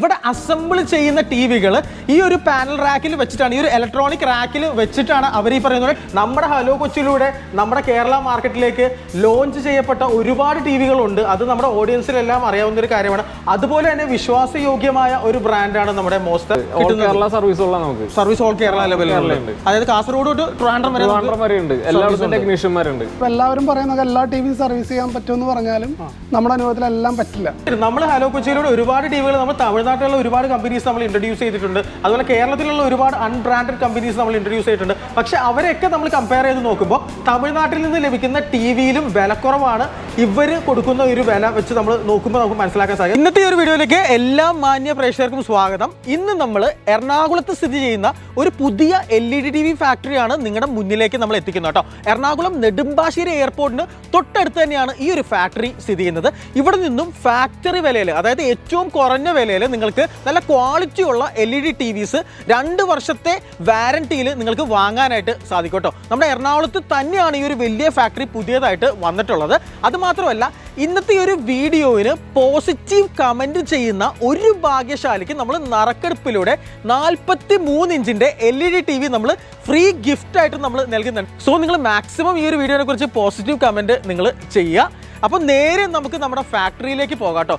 ഇവിടെ അസംബിൾ ചെയ്യുന്ന ടിവികൾ ഈ ഒരു പാനൽ റാക്കിൽ വെച്ചിട്ടാണ്, ഈ ഒരു ഇലക്ട്രോണിക് റാക്കിൽ വെച്ചിട്ടാണ് അവർ ഈ പറയുന്നത്. നമ്മുടെ ഹലോ കൊച്ചിയിലൂടെ നമ്മുടെ കേരള മാർക്കറ്റിലേക്ക് ലോഞ്ച് ചെയ്യപ്പെട്ട ഒരുപാട് ടിവികളുണ്ട്. അത് നമ്മുടെ ഓഡിയൻസിലെല്ലാം അറിയാവുന്ന ഒരു കാര്യമാണ്. അതുപോലെ തന്നെ വിശ്വാസയോഗ്യമായ ഒരു ബ്രാൻഡാണ് നമ്മുടെ മോസ്റ്റർ. കേരള സർവീസ് ഉള്ള നമുക്ക് സർവീസ് ഓൾ കേരള ലെവലിലുണ്ട്. അതായത് കാസർഗോഡ് തൊട്ട് ട്രിവാൻഡ്രം വരെ ഉണ്ട്. എല്ലായിടത്തും ടെക്നീഷ്യന്മാരുണ്ട്. എല്ലാവരും പറയുന്നത് എല്ലാ ടിവിയും സർവീസ് ചെയ്യാൻ പറ്റുമെന്ന് പറഞ്ഞാലും നമ്മുടെ അനുഭവത്തിൽ എല്ലാം പറ്റില്ല. നമ്മൾ ഹലോ കൊച്ചിയിലൂടെ ഒരുപാട് ടിവികൾ നമ്മൾ തമിഴ്നാട്ടിലുള്ള ഒരുപാട് കമ്പനീസ് നമ്മൾ ഇൻട്രൊഡ്യൂസ് ചെയ്തിട്ടുണ്ട്. അതുപോലെ കേരളത്തിലുള്ള ഒരുപാട് അൺബ്രാൻഡഡ് കമ്പനീസ് നമ്മൾ ഇൻട്രൊഡ്യൂസ് ചെയ്തിട്ടുണ്ട്. പക്ഷെ അവരെയൊക്കെ നമ്മൾ കമ്പയർ ചെയ്ത് നോക്കുമ്പോൾ തമിഴ്നാട്ടിൽ നിന്ന് ലഭിക്കുന്ന ടിവിയിലും വിലക്കുറവാണ്. ഇവർ കൊടുക്കുന്ന ഒരു വില വെച്ച് നമ്മൾ നോക്കുമ്പോൾ നമുക്ക് മനസ്സിലാക്കാൻ സാധിക്കും. ഇന്നത്തെ ഒരു വീഡിയോയിലേക്ക് എല്ലാ മാന്യ പ്രേക്ഷകർക്കും സ്വാഗതം. ഇന്ന് നമ്മൾ എറണാകുളത്ത് സ്ഥിതി ചെയ്യുന്ന ഒരു പുതിയ LED TV ഫാക്ടറിയാണ് നിങ്ങളുടെ മുന്നിലേക്ക് നമ്മൾ എത്തിക്കുന്നത് കേട്ടോ. എറണാകുളം നെടുമ്പാശ്ശേരി എയർപോർട്ടിന് തൊട്ടടുത്ത് തന്നെയാണ് ഈ ഒരു ഫാക്ടറി സ്ഥിതി ചെയ്യുന്നത്. ഇവിടെ നിന്നും ഫാക്ടറി വിലയിൽ, അതായത് ഏറ്റവും കുറഞ്ഞ വിലയിൽ നിങ്ങൾക്ക് നല്ല ക്വാളിറ്റി ഉള്ള LED TVs 2 വർഷത്തെ വാറന്റിയിൽ നിങ്ങൾക്ക് വാങ്ങാനായിട്ട് സാധിക്കും കേട്ടോ. നമ്മുടെ എറണാകുളത്ത് തന്നെയാണ് ഈ ഒരു വലിയ ഫാക്ടറി പുതിയതായിട്ട് വന്നിട്ടുള്ളത്. അതുമാത്രമല്ല, ഇന്നത്തെ ഒരു വീഡിയോയിന് പോസിറ്റീവ് കമന്റ് ചെയ്യുന്ന ഒരു ഭാഗ്യശാലിക്ക് നമ്മൾ നറുക്കെടുപ്പിലൂടെ 43 ഇഞ്ചിന്റെ LED TV നമ്മൾ ഫ്രീ ഗിഫ്റ്റ് ആയിട്ട് നമ്മൾ നൽകുന്നുണ്ട്. സോ നിങ്ങൾ മാക്സിമം ഈ ഒരു വീഡിയോനെ കുറിച്ച് പോസിറ്റീവ് കമന്റ് നിങ്ങൾ ചെയ്യുക. അപ്പോൾ നേരെ നമുക്ക് നമ്മുടെ ഫാക്ടറിയിലേക്ക് പോകാം കേട്ടോ.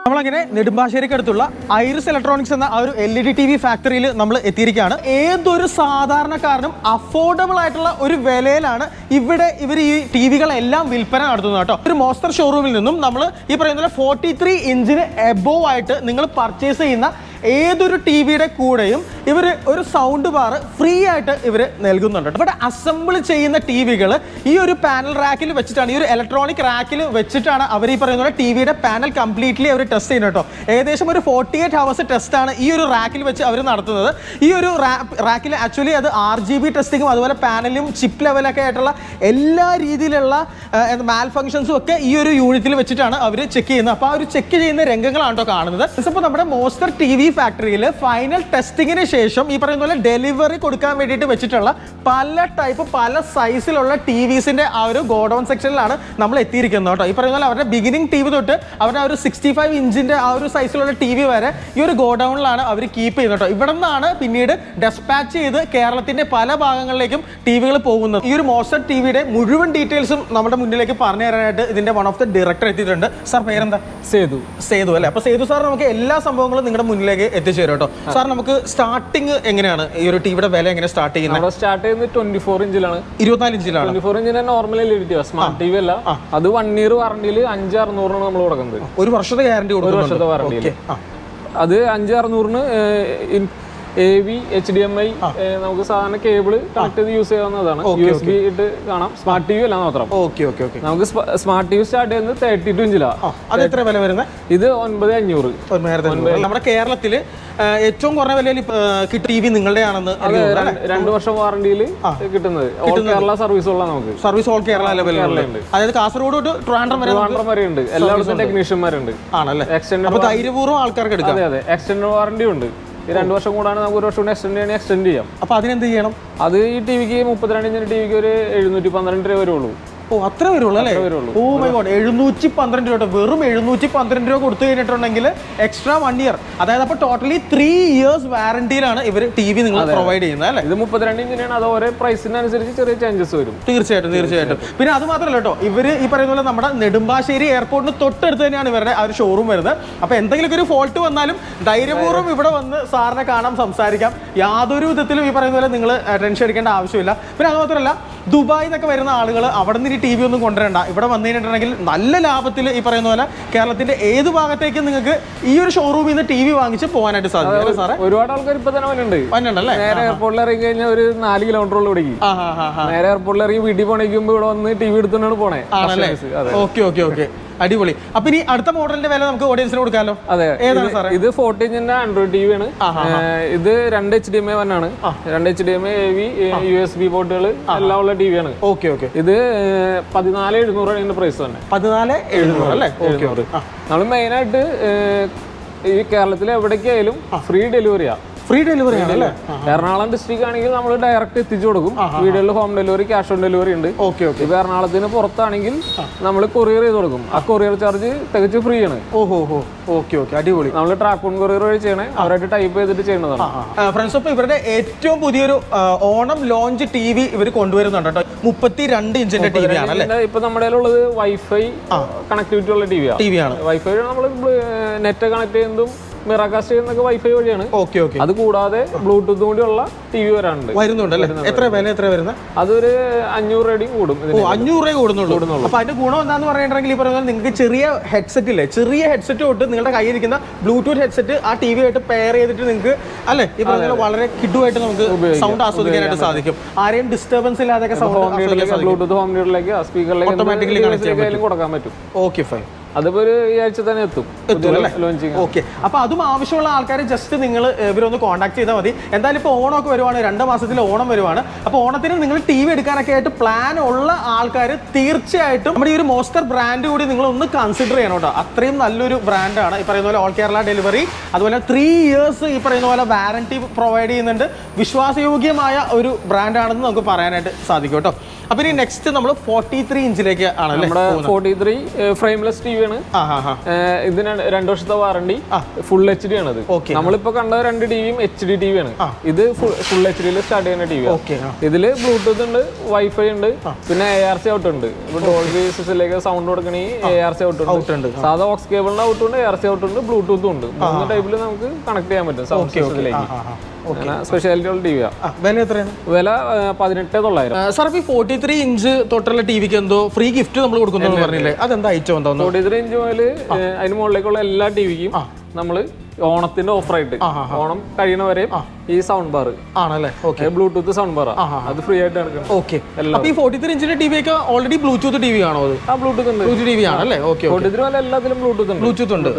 നമ്മളങ്ങനെ നെടുമ്പാശ്ശേരിക്ക് അടുത്തുള്ള ഐറിസ് ഇലക്ട്രോണിക്സ് എന്ന ആ ഒരു LED TV ഫാക്ടറിയിൽ നമ്മൾ എത്തിയിരിക്കുകയാണ്. ഏതൊരു സാധാരണക്കാരനും അഫോർഡബിൾ ആയിട്ടുള്ള ഒരു വിലയിലാണ് ഇവിടെ ഇവർ ഈ ടിവികളെല്ലാം വിൽപ്പന നടത്തുന്നത് കേട്ടോ. ഒരു മോസ്റ്റർ ഷോറൂമിൽ നിന്നും നമ്മൾ ഈ പറയുന്ന 43 ഇഞ്ചിന് എബോവ് ആയിട്ട് നിങ്ങൾ പർച്ചേസ് ചെയ്യുന്ന ഏതൊരു ടിവിയുടെ കൂടെയും ഇവർ ഒരു സൗണ്ട് ബാർ ഫ്രീ ആയിട്ട് ഇവർ നൽകുന്നുണ്ട്. ഇവിടെ അസംബിൾ ചെയ്യുന്ന ടിവികൾ ഈ ഒരു പാനൽ റാക്കിൽ വെച്ചിട്ടാണ്, ഈ ഒരു ഇലക്ട്രോണിക് റാക്കിൽ വെച്ചിട്ടാണ് അവർ ഈ പറയുന്ന ടിവിയുടെ പാനൽ കംപ്ലീറ്റ്ലി അവർ ടെസ്റ്റ് ചെയ്യുന്നത് കേട്ടോ. ഏകദേശം ഒരു 48 ഹവേഴ്സ് ടെസ്റ്റാണ് ഈ ഒരു റാക്കിൽ വെച്ച് അവർ നടത്തുന്നത്. ഈ ഒരു റാക്കിൽ ആക്ച്വലി അത് RGB ടെസ്റ്റിങ്ങും അതുപോലെ പാനലും ചിപ്പ് ലെവലൊക്കെ ആയിട്ടുള്ള എല്ലാ രീതിയിലുള്ള മാൽ ഫംഗ്ഷൻസും ഒക്കെ ഈ ഒരു യൂണിറ്റിൽ വെച്ചിട്ടാണ് അവർ ചെക്ക് ചെയ്യുന്നത്. അപ്പോൾ ആ ഒരു ചെക്ക് ചെയ്യുന്ന രംഗങ്ങളാണ് കേട്ടോ കാണുന്നത്. ഇപ്പോൾ നമ്മുടെ മോസ്റ്റർ TV ഫാക്ടറിയിൽ ഫൈനൽ ടെസ്റ്റിങ്ങിന് ശേഷം ഈ പറയുന്ന പോലെ ഡെലിവറി കൊടുക്കാൻ വേണ്ടിയിട്ട് വെച്ചിട്ടുള്ള പല ടൈപ്പ് പല സൈസിലുള്ള TVസിന്റെ ആ ഒരു ഗോഡൗൺ സെക്ഷനിലാണ് നമ്മൾ എത്തിയിരിക്കുന്നത് കേട്ടോ. ഈ പറയുന്ന പോലെ അവരുടെ ബിഗിനിങ് TV തൊട്ട് അവരുടെ ആ ഒരു 65 ഇഞ്ചിന്റെ ആ ഒരു സൈസിലുള്ള TV വരെ ഈ ഒരു ഗോഡൗണിലാണ് അവർ കീപ്പ് ചെയ്യുന്നത് കേട്ടോ. ഇവിടെ നിന്നാണ് പിന്നീട് ഡെസ്പാച്ച് ചെയ്ത് കേരളത്തിന്റെ പല ഭാഗങ്ങളിലേക്കും ടിവികൾ പോകുന്നത്. ഈ ഒരു മോസ്റ്റർ ടിവിയുടെ മുഴുവൻ ഡീറ്റെയിൽസും നമ്മുടെ മുന്നിലേക്ക് പറഞ്ഞു തരാനായിട്ട് ഇതിന്റെ വൺ ഓഫ് ദ ഡയറക്ടർ എത്തിയിട്ടുണ്ട്. സാർ പേരെന്താ? സേതു അല്ലേ? അപ്പൊ സേതു സാർ നമുക്ക് എല്ലാ സംഭവങ്ങളും നിങ്ങളുടെ മുന്നിലേക്ക് എത്തിച്ചേരും കേട്ടോ. സാർ നമുക്ക് സ്റ്റാർട്ടിങ് എങ്ങനെയാണ് ഈ ഒരു ടിവിയുടെ വില എങ്ങനെ സ്റ്റാർട്ട് ചെയ്യുന്നത്? സ്റ്റാർട്ട് ചെയ്യുന്നത് 24 ഇഞ്ചിലാണ്. 24 ഇഞ്ചിലാണ്. 24 ഇഞ്ചിന് നോർമൽ LED സ്മാർട്ട് TV അല്ല. അത് 1 ഇയർ വാറണ്ടിയിൽ 5600 നമ്മൾ കൊടുക്കുന്നത്. ഒരു വർഷത്തെ ഗ്യാരണ്ടി കൊടുക്കുന്നുണ്ട്. ഒരു വർഷത്തെ വാറണ്ടിയിൽ അത് 5600 AV HDMI നമുക്ക് സാധാരണ കേബിൾ കണക്ട് ചെയ്ത് യൂസ് ചെയ്യാവുന്നതാണ്. USB ഇട്ട് കാണാം. സ്മാർട്ട് TV അല്ല മാത്രം. നമുക്ക് സ്മാർട്ട് TV സ്റ്റാർട്ട് ചെയ്യുന്നത് 32 ഇഞ്ചിലാണ്. അത് എത്ര വില വരുന്നത്? ഇത് 9500. നമ്മുടെ കേരളത്തിൽ ഏറ്റവും കുറഞ്ഞ വിലയിൽ ടി വി നിങ്ങളുടെയാണെന്ന് 2 വർഷം വാറണ്ടിയിൽ കിട്ടുന്നത്. കേരള സർവീസ് ഉള്ള നമുക്ക് സർവീസ് ഓൾ കേരള ലെവലിലുണ്ട്. അതായത് കാസർഗോഡ് തൊട്ട് ട്രിവാൻഡ്രം വരെ ഉണ്ട്. എല്ലായിടത്തും ടെക്നീഷ്യന്മാരുണ്ട്. ആണല്ലേ? ധൈര്യപൂർവ്വം ആൾക്കാർക്ക് എടുക്കാം. അതെ, എക്സ്റ്റൻഡ് വാറണ്ടി ഉണ്ട്. 2 വർഷം കൂടാണ് നമുക്ക് 1 വർഷം കൂടെ എക്സ്റ്റെൻഡ് ചെയ്യാം. അപ്പൊ അതിനെന്ത് ചെയ്യണം? അത് ഈ ടിവിക്ക് 32 ഇഞ്ചിന്റെ ടിവിക്ക് ഒരു 712 രൂപ വരുള്ളൂ. ഓ, അത്ര വരുള്ളൂ അല്ലേ? ഓ മൈ ഗോഡ്, 712 രൂപ. വെറും 712 രൂപ കൊടുത്തു കഴിഞ്ഞിട്ടുണ്ടെങ്കിൽ എക്സ്ട്രാ 1 ഇയർ, അതായത് അപ്പൊ ടോട്ടലി 3 ഇയേഴ്സ് വാറണ്ടിയിലാണ് ഇവർ ടിവി നിങ്ങൾ പ്രൊവൈഡ് ചെയ്യുന്നത് അല്ലേ? ഇത് 32 ഇഞ്ചിനാണ്. അത് ഓരോ പ്രൈസിനനുസരിച്ച് ചെറിയ ചേഞ്ചസ് വരും. തീർച്ചയായിട്ടും. പിന്നെ അത് മാത്രമല്ല കേട്ടോ, ഇവര് ഈ പറയുന്ന പോലെ നമ്മുടെ നെടുമ്പാശ്ശേരി എയർപോർട്ടിന് തൊട്ടടുത്ത് തന്നെയാണ് ഇവരുടെ ആ ഒരു ഷോറൂം വരുന്നത്. അപ്പൊ എന്തെങ്കിലും ഒരു ഫോൾട്ട് വന്നാലും ധൈര്യപൂർവ്വം ഇവിടെ വന്ന് സാറിനെ കാണാം, സംസാരിക്കാം. യാതൊരു വിധത്തിലും ഈ പറയുന്ന പോലെ നിങ്ങൾ ടെൻഷൻ അടിക്കേണ്ട ആവശ്യമില്ല. പിന്നെ അത് മാത്രമല്ല, ദുബായിൽ നിന്നൊക്കെ വരുന്ന ആളുകൾ അവിടെ നിന്ന് ടി വി ഒന്നും കൊണ്ടുവരണ്ട. ഇവിടെ വന്നു കഴിഞ്ഞിട്ടുണ്ടെങ്കിൽ നല്ല ലാഭത്തിൽ ഈ പറയുന്ന പോലെ കേരളത്തിന്റെ ഏത് ഭാഗത്തേക്കും നിങ്ങൾക്ക് ഈ ഒരു ഷോറൂമിൽ നിന്ന് ടി വി വാങ്ങിച്ച് പോകാനായിട്ട് സാധിക്കും. സാറേ, ഒരുപാട് ആൾക്കാർ ഇപ്പൊ തന്നെ വന്നിട്ടുണ്ടല്ലേ? നേരെ എയർപോർട്ടിൽ ഇറങ്ങി കഴിഞ്ഞാൽ ഒരു 4 കിലോമീറ്റർ ഓടിക്കും. നേരെ എയർപോർട്ടിൽ ഇറങ്ങി വീട്ടിൽ പോണേക്കുമ്പോ ഇവിടെ വന്ന് ടി വി എടുത്തുകൊണ്ടാണ് പോണേ. ആണല്ലേ? ഓക്കെ, അടിപൊളി. അപ്പൊ ഇനി അടുത്ത മോഡലിന്റെ വില നമുക്ക് ഓഡിയൻസിന് കൊടുക്കാമല്ലോ. അതെ, ഇത് 40 ഇഞ്ചിന്റെ ആൻഡ്രോയിഡ് ടി വി ആണ്. ഇത് 2 HDMI ആണ്. 2 HDMI AV USB പോർട്ടുകൾ എല്ലാം ഉള്ള ടി വി ആണ്. ഇത് 14,700 പ്രൈസ് തന്നെ. 14,700 അല്ലേ? നമ്മൾ മെയിൻ ആയിട്ട് ഈ കേരളത്തിലെ എവിടേക്കായാലും ഫ്രീ ഡെലിവറിയാ. ഫ്രീ ഡെലിവറി ആണല്ലേ? എറണാകുളം ഡിസ്ട്രിക്ട് ആണെങ്കിൽ നമ്മൾ ഡയറക്റ്റ് എത്തിച്ചു കൊടുക്കും. വീടുകളിൽ home delivery, cash on delivery ഉണ്ട്. Okay okay. ഇപ്പൊ എറണാകുളത്തിന് പുറത്താണെങ്കിൽ നമ്മൾ കൊറിയർ ചെയ്ത് കൊടുക്കും. ആ കൊറിയർ ചാർജ് തികച്ച് ഫ്രീ ആണ്. ഓഹോ ഓക്കെ ഓക്കെ, അടിപൊളി. നമ്മൾ ട്രാക്കോൺ കൊറിയർ വഴി ചെയ്യണേ, അവരായിട്ട് ടൈപ്പ് ചെയ്തിട്ട് ചെയ്യുന്നതാണ്. ഫ്രണ്ട്സ്, അപ്പോൾ ഇവരുടെ ഏറ്റവും പുതിയൊരു ഓണം ലോഞ്ച് ടി വി ഇവർ കൊണ്ടുവരുന്നുണ്ട് കേട്ടോ. 32 ഇഞ്ചിന്റെ ടി വി ആണ്. ഇപ്പൊ നമ്മുടെ ഉള്ളത് വൈഫൈ കണക്ടിവിറ്റി ഉള്ള ടി വി ആണ്. വൈഫൈ നമ്മൾ നെറ്റ് കണക്ട് ചെയ്യുന്നതും മിറാകാസ്റ്റ് ചെയ്യുന്നൊക്കെ വൈഫൈ വഴിയാണ്. Okay okay. അത് കൂടാതെ ബ്ലൂടൂത്ത് കൂടിയുള്ള ടി വി വരുന്നുണ്ട്. എത്ര വില എത്ര വരുന്നത്? അതൊരു 500 രൂപ കൂടും. 500 രൂപ കൂടുന്നുള്ളൂ. അപ്പൊ അതിന്റെ ഗുണം എന്താന്ന് പറഞ്ഞിട്ടുണ്ടെങ്കിൽ ഈ പറയുന്നത് നിങ്ങൾക്ക് ചെറിയ ഹെഡ്സെറ്റ് ഇല്ലേ, ചെറിയ ഹെഡ്സെറ്റ് തൊട്ട് നിങ്ങളുടെ കയ്യിരിക്കുന്ന ബ്ലൂടൂത്ത് ഹെഡ്സെറ്റ് ആ ടി വി ആയിട്ട് പെയർ ചെയ്തിട്ട് നിങ്ങൾക്ക് അല്ലേ ഈ പറയുന്നത് വളരെ കിഡുമായിട്ട് നമുക്ക് സൗണ്ട് ആസ്വദിക്കാനായിട്ട് സാധിക്കും. ആരെയും ഡിസ്റ്റർബൻസ് ഇല്ലാതെ ബ്ലൂടൂത്ത് ഹോം തിയേറ്ററിലേക്ക് സ്പീക്കറിലേക്ക് ഓട്ടോമാറ്റിക്കലി കൊടുക്കാൻ പറ്റും. Okay fine. അതിപ്പോ ഒരു ഈ ആഴ്ച തന്നെ എത്തും. ഓക്കെ. അപ്പൊ അതും ആവശ്യമുള്ള ആൾക്കാർ ജസ്റ്റ് നിങ്ങൾ ഇവരൊന്ന് കോൺടാക്ട് ചെയ്താൽ മതി. എന്തായാലും ഇപ്പോൾ ഓണമൊക്കെ വരുവാണ്, 2 മാസത്തിൽ ഓണം വരുവാണ്. അപ്പോൾ ഓണത്തിന് നിങ്ങൾ ടി വി എടുക്കാനൊക്കെ ആയിട്ട് പ്ലാൻ ഉള്ള ആൾക്കാർ തീർച്ചയായിട്ടും നമ്മുടെ ഈ ഒരു മോസ്റ്റർ ബ്രാൻഡ് കൂടി നിങ്ങൾ ഒന്ന് കൺസിഡർ ചെയ്യണം കേട്ടോ. അത്രയും നല്ലൊരു ബ്രാൻഡാണ്. ഈ പറയുന്ന പോലെ ഓൾ കേരള ഡെലിവറി, അതുപോലെ 3 ഇയേഴ്സ് ഈ പറയുന്ന പോലെ വാറന്റി പ്രൊവൈഡ് ചെയ്യുന്നുണ്ട്. വിശ്വാസയോഗ്യമായ ഒരു ബ്രാൻഡാണെന്ന് നമുക്ക് പറയാനായിട്ട് സാധിക്കും കേട്ടോ. അപ്പൊ ഇനി നെക്സ്റ്റ് നമ്മൾ 43 ഇഞ്ചിലേക്ക് ആണല്ലേ? 43 ഫ്രെയിംലെസ് ടി വി ആണ്. ഇതിന് 2 വർഷത്തെ വാറണ്ടി, ഫുൾ HD ആണത്. നമ്മളിപ്പോ കണ്ട 2 ടിവിയും HD ടിവി ആണ്. ഇത് ഫുൾ HD സ്റ്റാർട്ട് ചെയ്യുന്ന ടിവി. ഇതില് ബ്ലൂടൂത്ത് ഉണ്ട്, വൈഫൈ ഉണ്ട്, പിന്നെ ARC ഔട്ട് ഉണ്ട്. ഇപ്പൊ ഡോൾബി സിസ്റ്റത്തിലേക്ക് സൗണ്ട് കൊടുക്കണമെങ്കിൽ ARC ഔട്ട് ഉണ്ട്. സാധാ ഓക്സ് കേബിളിന്റെ ഔട്ട് ഉണ്ട്, ARC ഔട്ട് ഉണ്ട്, ബ്ലൂടൂത്തും ഉണ്ട്. 3 ടൈപ്പിൽ നമുക്ക് കണക്ട് ചെയ്യാൻ പറ്റും സൗണ്ട് സിസ്റ്റത്തിലേക്ക്. സ്പെഷ്യാലിറ്റി ഉള്ള ടിവിയാ. വില എത്രയാണ്? വില 18,900. സാർ, ഈ 43 ഇഞ്ച് തൊട്ടുള്ള ടിവിക്ക് എന്തോ ഫ്രീ ഗിഫ്റ്റ് നമ്മൾ കൊടുക്കുന്നു പറഞ്ഞില്ലേ? അതെന്താ ഐറ്റം എന്താ? 43 ഇഞ്ച് മുതൽ അതിന് മുകളിലേക്കുള്ള എല്ലാ ടിവിക്കും നമ്മള് ഓണത്തിന്റെ ഓഫറായിട്ട് ഓണം കഴിയണവരെ ഈ സൗണ്ട് ബാർ ആണല്ലേ? ബ്ലൂടൂത്ത് സൗണ്ട് ബാർ അത് ഫ്രീ ആയിട്ട് നടക്കണം. ഓക്കെ. അപ്പൊ ഈ 43 ഇഞ്ചിന്റെ ടിവി ഒക്കെ ഓൾറെഡി ബ്ലൂടൂത്ത് ടിവി ആണോ? അത് ബ്ലൂടൂത്ത് ടിവി ആണല്ലേ? ഓക്കെ. 43 എല്ലാത്തിലും ബ്ലൂടൂത്ത് ഉണ്ട്.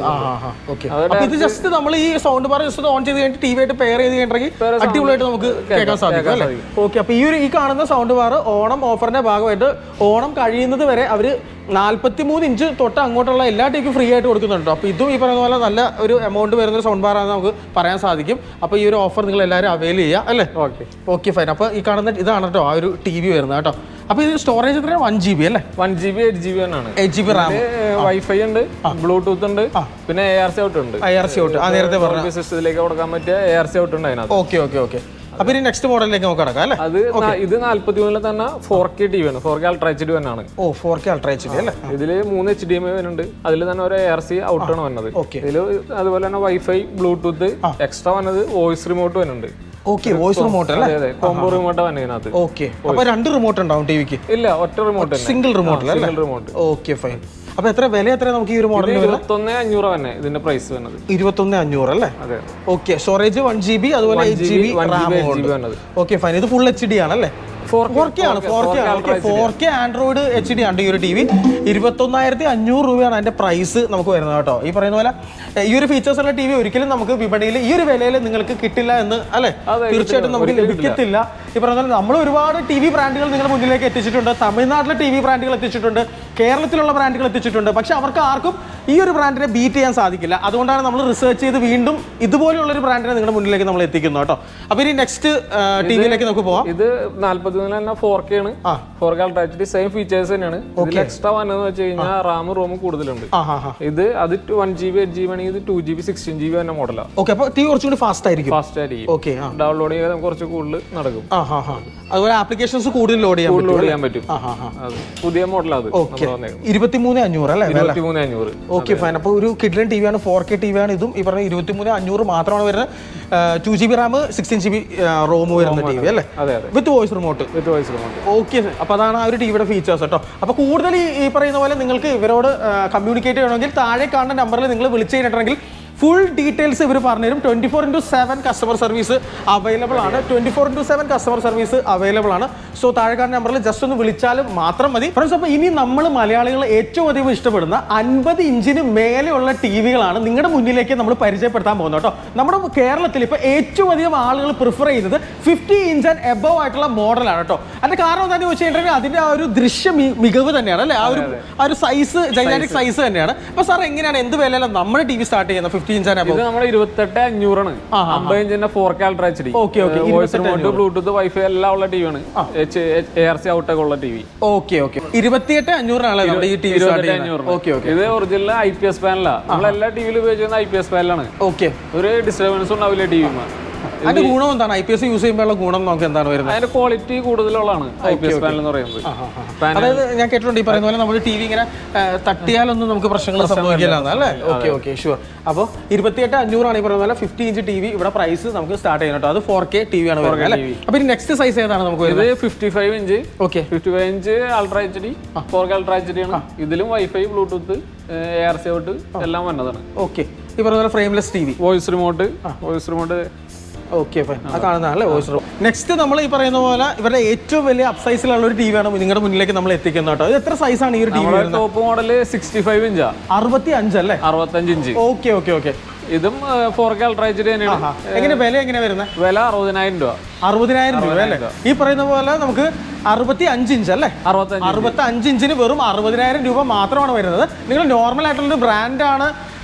ഇത് ജസ്റ്റ് നമ്മൾ ഈ സൗണ്ട് ബാർ ജസ്റ്റ് ഓൺ ചെയ്ത് കഴിഞ്ഞിട്ട് ടിവി ആയിട്ട് പെയർ ചെയ്ത് കഴിഞ്ഞിട്ടുണ്ടെങ്കിൽ അടിപൊളിയായിട്ട് നമുക്ക് കേൾക്കാൻ സാധിക്കും അല്ലേ? ഓക്കെ. അപ്പൊ ഈ കാണുന്ന സൗണ്ട് ബാർ ഓണം ഓഫറിന്റെ ഭാഗമായിട്ട് ഓണം കഴിയുന്നത് വരെ അവര് 43 ഇഞ്ച് തൊട്ട് അങ്ങോട്ടുള്ള എല്ലാ ടിവിക്കും ഫ്രീ ആയിട്ട് കൊടുക്കുന്നുണ്ട്. അപ്പോൾ ഇതും ഈ പറയുന്ന പോലെ നല്ല ഒരു എമൗണ്ട് വരുന്നൊരു സൗണ്ട് ബാർ ആണെന്ന് നമുക്ക് പറയാൻ സാധിക്കും. അപ്പോൾ ഈ ഒരു ഓഫർ നിങ്ങൾ എല്ലാവരും അവൈൽ ചെയ്യുക അല്ലേ? Okay fine. അപ്പോൾ ഈ കാണുന്ന ഇതാണ് കേട്ടോ ആ ഒരു ടി വി വരുന്നത് കേട്ടോ. അപ്പോൾ ഇത് സ്റ്റോറേജ് എത്രയാണ്? 1 GB അല്ലേ? 1 GB 8 GB ആണ്. 8 GB റാം, വൈഫൈ ഉണ്ട്, ബ്ലൂടൂത്ത് ഉണ്ട്, പിന്നെ ARC ഔട്ട് ഉണ്ട്. ARC ഔട്ട് നേരത്തെ പറഞ്ഞ സിസ്റ്റത്തിലേക്ക് കൊടുക്കാൻ പറ്റിയ ARC ഔട്ട് ഉണ്ട് അതിനകത്ത്. ഓക്കെ. അപ്പൊ ഇനി നെക്സ്റ്റ് മോഡലിലേക്ക് നമുക്ക് കടക്കാം അല്ലേ? ഇത് 43 തന്നെ 4K ടിവി ആണ്. 4K അൾട്രാ HD ആണ്. 4K അൾട്രാ HD അല്ലേ? ഇതില് 3 HDMI വരുന്നുണ്ട്. അതിൽ തന്നെ ഒരു ARC ഔട്ട് ആണ് വന്നത്. ഇതില് അതുപോലെ തന്നെ വൈഫൈ, ബ്ലൂടൂത്ത്, എക്സ്ട്രാ വന്നത് വോയിസ് റിമോട്ട് വരുന്നുണ്ട്. വോയിസ് റിമോട്ട് അല്ലേ? അതെ, കോംബോ റിമോട്ട് ആണ് ഇതിനകത്ത്. ഓക്കെ. അപ്പൊ 2 റിമോട്ട് ഉണ്ടാവും ടിവിക്ക്? ഇല്ല, ഒറ്റ remote, single remote. Okay fine. അപ്പൊ എത്ര വില എത്ര നമുക്ക് ഈ ഒരു മോഡലിന്? 21,500 തന്നെ ഇതിന്റെ പ്രൈസ് വരുന്നത്. 21,500 അല്ലേ? അതെ. ഓക്കെ. സ്റ്റോറേജ് 1 GB, അതുപോലെ 8 GB റാം. Okay fine. ഇത് ഫുൾ HD ആണല്ലേ? 4K ആണ്. 4K ആൻഡ്രോയിഡ് HD ആണ് ഈ ഒരു ടി വി. 21,500 രൂപയാണ് അതിന്റെ പ്രൈസ് നമുക്ക് വരുന്നത് കേട്ടോ. ഈ പറയുന്ന പോലെ ഈ ഒരു ഫീച്ചേഴ്സ് ഉള്ള ടി വി ഒരിക്കലും നമുക്ക് വിപണിയിൽ ഈ ഒരു വിലയിൽ നിങ്ങൾക്ക് കിട്ടില്ല എന്ന് അല്ലേ? തീർച്ചയായിട്ടും നമുക്ക് ലഭിക്കത്തില്ല. ഈ പറയുന്ന പോലെ നമ്മൾ ഒരുപാട് ടി വി ബ്രാൻഡുകൾ നിങ്ങളുടെ മുന്നിലേക്ക് എത്തിച്ചിട്ടുണ്ട്. തമിഴ്നാട്ടിലെ ടി വി ബ്രാൻഡുകൾ എത്തിച്ചിട്ടുണ്ട്, കേരളത്തിലുള്ള ബ്രാൻഡുകൾ എത്തിച്ചിട്ടുണ്ട്. പക്ഷെ അവർക്ക് ആർക്കും ഈ ഒരു ബ്രാൻഡിനെ ബീറ്റ് ചെയ്യാൻ സാധിക്കില്ല. അതുകൊണ്ടാണ് നമ്മൾ റിസർച്ച് ചെയ്ത് വീണ്ടും ഇതുപോലെയുള്ളൊരു ബ്രാൻഡിനെ നിങ്ങളുടെ മുന്നിലേക്ക് നമ്മൾ എത്തിക്കുന്നു കേട്ടോ. അപ്പോൾ ഇനി നെക്സ്റ്റ് ടിവിയിലേക്ക് നമുക്ക് പോവാം. ഇത് 43 തന്നെ 4K ആണ്. 4K ultra HD same features തന്നെയാണ്. ഇതിൽ എക്സ്ട്രാ വന്നതെന്ന് വെച്ച് കഴിഞ്ഞാൽ റാം റോം കൂടുതലുണ്ട്. ഇത് 1 GB 8 GB ആണെങ്കിൽ ഇത് 2 GB 16 GB തന്നെ മോഡലാണ്. ഓക്കെ. അപ്പോൾ ടി കുറച്ചുകൂടി ഫാസ്റ്റ് ആയിരിക്കും. ഓക്കെ. ഡൗൺലോഡ് ചെയ്യാൻ കുറച്ച് കൂടുതൽ നടക്കും. അതുപോലെ ആപ്ലിക്കേഷൻസ് കൂടുതൽ ലോഡ് ചെയ്യാൻ പറ്റും. പുതിയ മോഡലാണ്. 23,500 അല്ലേ? 23,500. Okay fine. അപ്പോൾ ഒരു കിഡ്ലൻ ടി വി ആണ്, 4K ടി വി ആണ്. ഇതും ഈ പറഞ്ഞ 23,500 മാത്രമാണ് വരുന്നത്. 2 GB റാം, 16 GB റോം വരുന്ന ടി വി അല്ലേ? വിത്ത് വോയിസ് റിമോട്ട്. ഓക്കെ. അപ്പോൾ അതാണ് ആ ഒരു ടിവിയുടെ ഫീച്ചേഴ്സ് കേട്ടോ. അപ്പോൾ കൂടുതൽ ഈ പറയുന്ന പോലെ നിങ്ങൾക്ക് ഇവരോട് കമ്മ്യൂണിക്കേറ്റ് ചെയ്യണമെങ്കിൽ താഴെ കാണുന്ന നമ്പറിൽ നിങ്ങൾ വിളിച്ചു കഴിഞ്ഞിട്ടുണ്ടെങ്കിൽ ഫുൾ ഡീറ്റെയിൽസ് ഇവർ പറഞ്ഞുതരും. 24/7 കസ്റ്റമർ സർവീസ് അവൈലബിൾ ആണ്. 24/7 കസ്റ്റമർ സർവീസ് അവൈലബിൾ ആണ്. സോ താഴെ കാണുന്ന നമ്പറിൽ ജസ്റ്റ് ഒന്ന് വിളിച്ചാലും മാത്രം മതി. ഫ്രണ്ട്സ്, അപ്പോൾ ഇനി നമ്മൾ മലയാളികൾ ഏറ്റവും അധികം ഇഷ്ടപ്പെടുന്ന 50 ഇഞ്ചിന് മേലെയുള്ള ടി വികളാണ് നിങ്ങളുടെ മുന്നിലേക്ക് നമ്മൾ പരിചയപ്പെടുത്താൻ പോകുന്നത് കേട്ടോ. നമ്മുടെ കേരളത്തിൽ ഇപ്പോൾ ഏറ്റവും അധികം ആളുകൾ പ്രിഫർ ചെയ്യുന്നത് 50 ഇഞ്ച് ആൻഡ് എബവ് ആയിട്ടുള്ള മോഡലാണ് കേട്ടോ. അതിന്റെ കാരണം എന്താണെന്ന് ചോദിച്ചു കഴിഞ്ഞിട്ടുണ്ടെങ്കിൽ അതിന്റെ ആ ഒരു ദൃശ്യ മികവ് തന്നെയാണ് അല്ലേ? ആ ഒരു സൈസ്, ജൈനാറ്റിക് സൈസ് തന്നെയാണ്. അപ്പോൾ സാർ എങ്ങനെയാണ്, എന്ത് വിലയിലാണ് നമ്മുടെ ടി വി സ്റ്റാർട്ട് ചെയ്യുന്നത്? 50 ഇഞ്ച് ആണ്. ഇത് നമ്മുടെ 28,500 ആണ്. 50 ഇഞ്ചിന്റെ 4K ultra HD. Voice remote, Bluetooth, wifi എല്ലാം ഉള്ള ടിവിയാണ്. ARC ഔട്ടൊക്കെ ഉള്ള ടിവി. 28,500 നമ്മുടെ ഈ ടിവി. ഇത് ഒറിജിനൽ IPS പാനലാണ്. നമ്മളെല്ലാ ടിവിയിലും ഉപയോഗിക്കുന്ന IPS പാനലാണ്. ഒരു ഡിസ്റ്റർബൻസ് ഉണ്ടാവില്ല ടിവി. അതിന്റെ ഗുണം എന്താണ്? IPS യൂസ് ചെയ്യുമ്പോഴുള്ള ഗുണം നമുക്ക് എന്താണ് വരുന്നത്? അതിന്റെ ക്വാളിറ്റി കൂടുതലുള്ളതാണ് IPS പാനൽ എന്ന് പറയുന്നത്. അതായത് ഞാൻ കേട്ടിട്ടുണ്ട് ഈ പറയുന്ന പോലെ നമ്മൾ ടി വി ഇങ്ങനെ തട്ടിയാലൊന്നും നമുക്ക് പ്രശ്നങ്ങൾ സംഭവിക്കില്ല അല്ലേ? Okay sure. അപ്പോൾ 28,500 ആണ് ഈ പറയുന്ന പോലെ 50 ഇഞ്ച് ടി വി ഇവിടെ പ്രൈസ് നമുക്ക് സ്റ്റാർട്ട് ചെയ്യുന്നത് കേട്ടോ. അത് 4K TV ആണ് വരുന്നത് അല്ലേ? അപ്പോൾ ഇനി നെക്സ്റ്റ് സൈസ് ഏതാണ് നമുക്ക് വരുന്നത്? 55 inch. 55 inch ultra HD, 4K ultra HD ആണ്. ഇതിലും വൈഫൈ, ബ്ലൂടൂത്ത്, ARC ഔട്ട് എല്ലാം വന്നതാണ്. ഈ പറയുന്ന പോലെ frameless T V, voice remote. Fine. ആ കാണുന്നതല്ലേ വോയിസ് റിമോട്ട്. നെക്സ്റ്റ് നമ്മൾ ഈ പറയുന്ന പോലെ ഇവരുടെ ഏറ്റവും വലിയ അപ് സൈസിലുള്ള ഒരു ടിവിയാണ് നിങ്ങളുടെ മുന്നിലേക്ക് നമ്മൾ എത്തിക്കുന്നത് കേട്ടോ. ഇത് എത്ര സൈസാണ് ഈ ഒരു ടിവി? Top model 65 ഇഞ്ചാ. 65 അല്ലേ? 65 ഇഞ്ച്. ഓക്കെ. ഇതും 4K അൾട്രാ HD തന്നെയാണ്. എങ്ങനെ വില എങ്ങനെ വരുന്നത്? വില 60,000 രൂപ. 60,000 രൂപ അല്ലേ? ഈ പറയുന്ന പോലെ നമുക്ക് 65 ഇഞ്ച് അല്ലേ? 65 ഇഞ്ചിന് വെറും 60,000 രൂപ മാത്രമാണ് വരുന്നത്. നിങ്ങൾ നോർമൽ ആയിട്ടുള്ള ബ്രാൻഡാണ്